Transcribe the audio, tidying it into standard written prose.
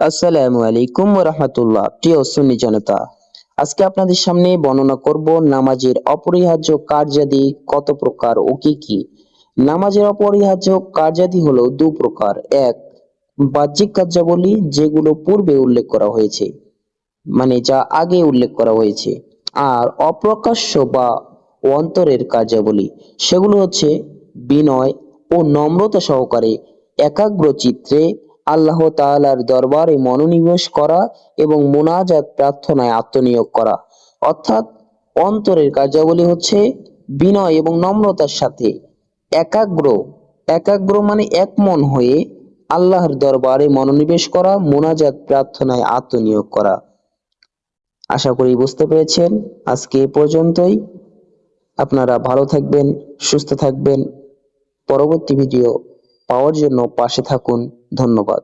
আসসালামু আলাইকুম ওয়া রাহমাতুল্লাহ। প্রিয় সুন্নি জনতা, আজকে আপনাদের সামনে বর্ণনা করব নামাজের অপরিহার্য কার্যাদি কত প্রকার ও কি কি। নামাজের অপরিহার্য কার্যাদি হলো দু প্রকার। এক, বাহ্যিক কার্যাবলী, যেগুলো পূর্বে উল্লেখ করা হয়েছে, মানে যা আগে উল্লেখ করা হয়েছে। আর অপ্রকাশ্য বা অন্তরের কার্যাবলী, সেগুলো হচ্ছে বিনয় ও নম্রতা সহকারে একাগ্র চিত্রে আল্লাহ তাআলার দরবারে মনোনিবেশ করা এবং মোনাজাত প্রার্থনায় আত্মনিয়োগ করা। অর্থাৎ অন্তরের কার্যাবলী হচ্ছে বিনয় এবং নম্রতার সাথে একাগ্র, একাগ্র মানে এক মন হয়ে আল্লাহর দরবারে মনোনিবেশ করা, মোনাজাত প্রার্থনায় আত্মনিয়োগ করা। আশা করি বুঝতে পেরেছেন। আজকে এ পর্যন্তই। আপনারা ভালো থাকবেন, সুস্থ থাকবেন। পরবর্তী ভিডিও পাওয়ার জন্য পাশে থাকুন। ধন্যবাদ।